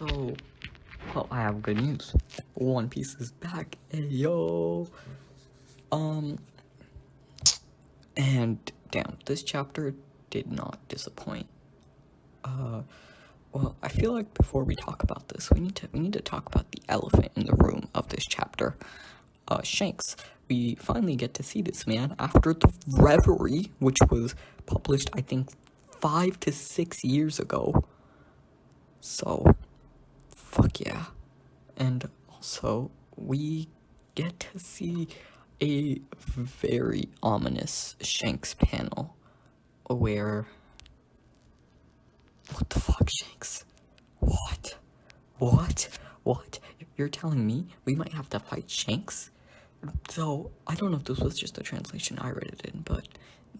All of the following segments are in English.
So, well, I have good news. One Piece is back. Ayo! And damn, this chapter did not disappoint. Well, I feel like before we talk about this, we need to talk about the elephant in the room of this chapter. Shanks. We finally get to see this man after the Reverie, which was published, I think, 5 to 6 years ago. So, fuck yeah. And also, we get to see a very ominous Shanks panel where... What the fuck, Shanks? What? You're telling me we might have to fight Shanks? So, I don't know if this was just the translation I read it in, but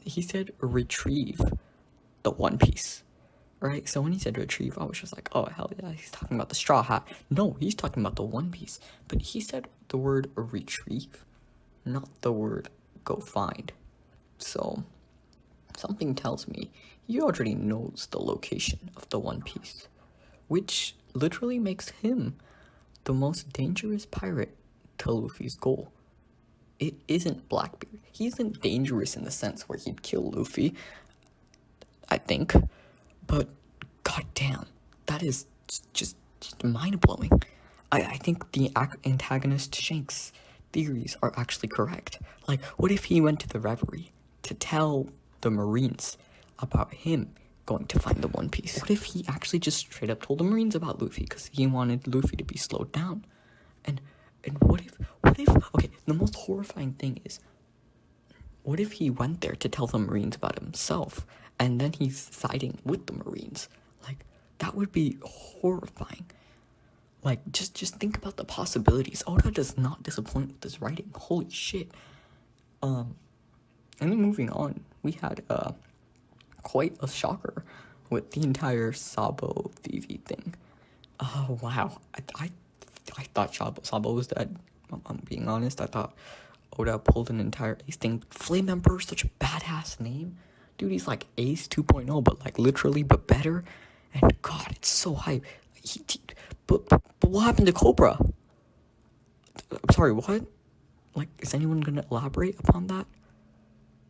he said retrieve the One Piece. Right? So when he said retrieve, I was just like, oh, hell yeah, he's talking about the Straw Hat. No, he's talking about the One Piece. But he said the word retrieve, not the word go find. So, something tells me he already knows the location of the One Piece, which literally makes him the most dangerous pirate to Luffy's goal. It isn't Blackbeard. He isn't dangerous in the sense where he'd kill Luffy, I think. But, goddamn, that is just mind-blowing. I think the antagonist Shanks' theories are actually correct. Like, what if he went to the Reverie to tell the Marines about him going to find the One Piece? What if he actually just straight up told the Marines about Luffy because he wanted Luffy to be slowed down? And what if, okay, the most horrifying thing is, what if he went there to tell the Marines about himself, and then he's siding with the Marines? Like, that would be horrifying. Like, just think about the possibilities. Oda does not disappoint with his writing. Holy shit. And then moving on, we had, quite a shocker with the entire Sabo Vivi thing. Oh, wow. I thought Sabo was dead. I'm being honest. I thought Oda pulled an entire Ace thing. Flame Emperor is such a badass name. Dude, he's like Ace 2.0, but like literally, but better. And God, it's so hype. But what happened to Cobra? I'm sorry, what? Like, is anyone gonna elaborate upon that?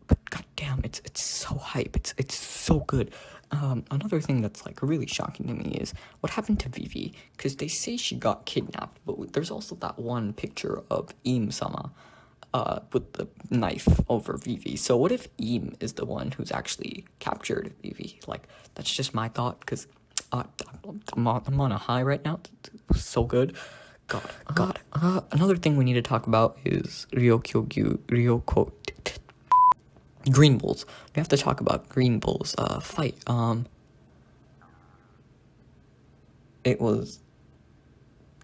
But goddamn, it's so hype. It's so good. Another thing that's like really shocking to me is what happened to Vivi, because they say she got kidnapped, but there's also that one picture of Im-sama with the knife over Vivi. So what if Im is the one who's actually captured Vivi? Like, that's just my thought, because I'm on a high right now. It's so good. God. Another thing we need to talk about is Ryoko Green Bulls. We have to talk about Green Bulls fight. It was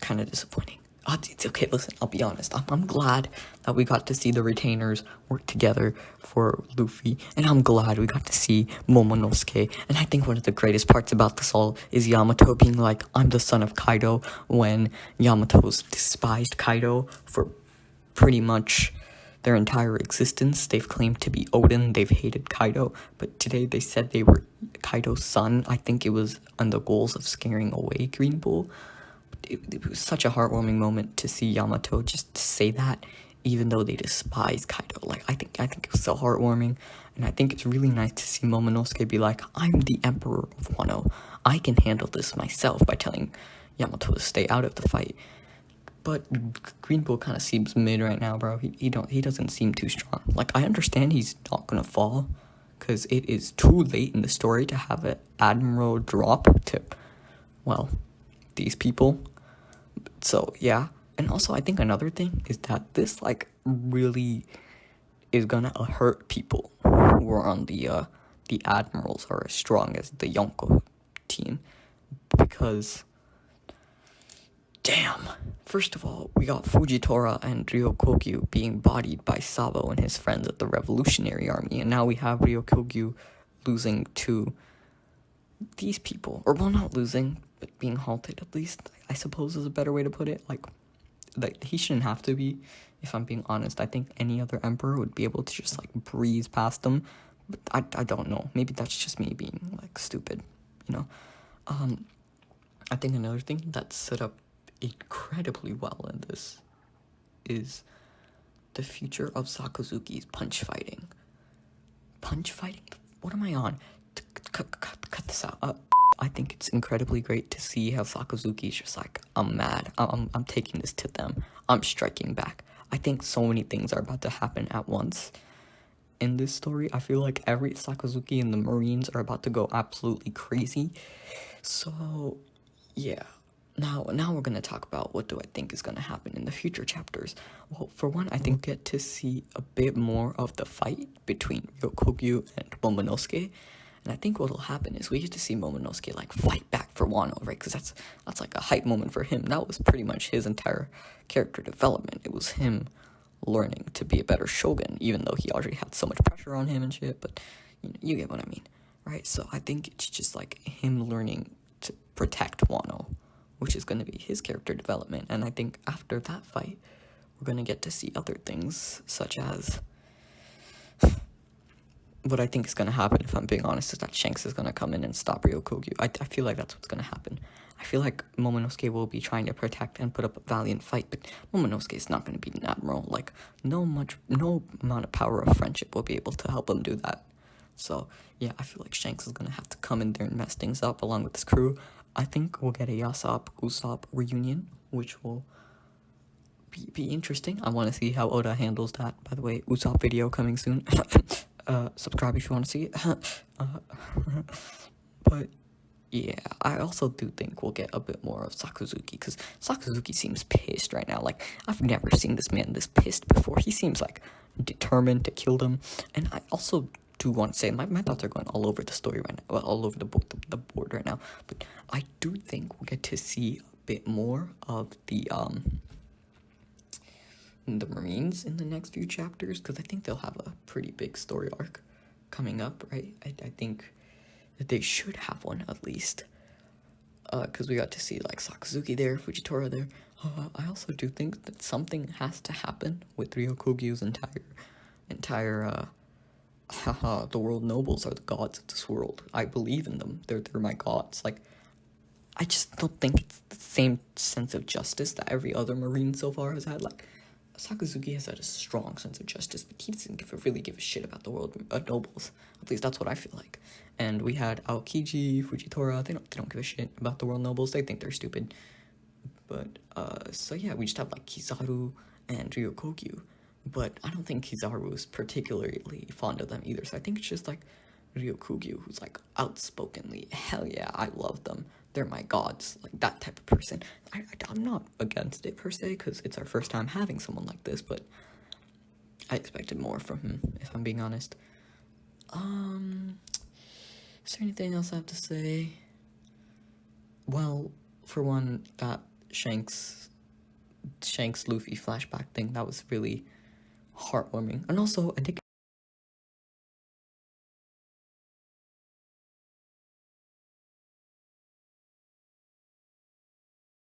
kind of disappointing. It's okay, listen, I'll be honest. I'm glad that we got to see the retainers work together for Luffy, and I'm glad we got to see Momonosuke. And I think one of the greatest parts about this all is Yamato being like, I'm the son of Kaido, when Yamato's despised Kaido for pretty much their entire existence. They've claimed to be Odin, they've hated Kaido, but today they said they were Kaido's son. I think it was on the goals of scaring away Green Bull. It was such a heartwarming moment to see Yamato just say that, even though they despise Kaido. Like, I think it was so heartwarming, and I think it's really nice to see Momonosuke be like, I'm the Emperor of Wano. I can handle this myself, by telling Yamato to stay out of the fight. But Green Bull kind of seems mid right now, bro. He doesn't seem too strong. Like, I understand he's not gonna fall, because it is too late in the story to have an Admiral drop to, well, these people. So, yeah. And also, I think another thing is that this, like, really is gonna hurt people who are on the Admirals are as strong as the Yonko team. Because, damn. First of all, we got Fujitora and Ryokogyu being bodied by Sabo and his friends at the Revolutionary Army. And now we have Ryokogyu losing to these people. Or, well, not losing, but being halted, at least, I suppose is a better way to put it. Like, he shouldn't have to be, if I'm being honest. I think any other emperor would be able to just, like, breeze past them. But I don't know. Maybe that's just me being, like, stupid, you know? I think another thing that's set up incredibly well in this is the future of Sakazuki's punch fighting. Punch fighting? What am I on? Cut this out. I think it's incredibly great to see how Sakazuki's just like, I'm mad. I'm taking this to them. I'm striking back. I think so many things are about to happen at once in this story. I feel like every Sakazuki and the Marines are about to go absolutely crazy. So, yeah. Now we're gonna talk about what do I think is gonna happen in the future chapters. Well, for one, I think we get to see a bit more of the fight between Ryokugyu and Momonosuke. And I think what'll happen is we get to see Momonosuke like fight back for Wano, right? Because that's like a hype moment for him. That was pretty much his entire character development. It was him learning to be a better shogun, even though he already had so much pressure on him and shit. But you get what I mean, right? So I think it's just like him learning to protect Wano, which is going to be his character development. And I think after that fight, we're going to get to see other things, such as what I think is going to happen, if I'm being honest, is that Shanks is going to come in and stop Ryokugyu. I feel like that's what's going to happen. I feel like Momonosuke will be trying to protect and put up a valiant fight, but Momonosuke is not going to be an admiral. Like, no amount of power of friendship will be able to help him do that. So, yeah, I feel like Shanks is going to have to come in there and mess things up along with his crew. I think we'll get a Usopp reunion, which will be interesting. I want to see how Oda handles that. By the way, Usopp video coming soon. Subscribe if you want to see it. But yeah, I also do think we'll get a bit more of Sakazuki, because Sakazuki seems pissed right now. Like, I've never seen this man this pissed before. He seems like determined to kill them. And I also do want to say, my thoughts are going all over the story right now, well, all over the board right now. But I do think we'll get to see a bit more of the Marines in the next few chapters, because I think they'll have a pretty big story arc coming up, right? I think that they should have one, at least, because we got to see like Sakazuki there, Fujitora there. I also do think that something has to happen with Ryokugyu's entire the world nobles are the gods of this world. I believe in them. They're my gods. Like, I just don't think it's the same sense of justice that every other Marine so far has had. Like, Sakazuki has had a strong sense of justice, but he doesn't really give a shit about the world nobles. At least that's what I feel like. And we had Aokiji, Fujitora. They don't give a shit about the world nobles. They think they're stupid. But so yeah, we just have like Kizaru and Ryokugyu. But I don't think Kizaru is particularly fond of them either. So I think it's just like Ryokugyu, who's like outspokenly, hell yeah, I love them. They're my gods, like that type of person. I'm not against it per se, because it's our first time having someone like this, but I expected more from him, if I'm being honest. Is there anything else I have to say? Well, for one, that Shanks Luffy flashback thing, that was really heartwarming. And also, I think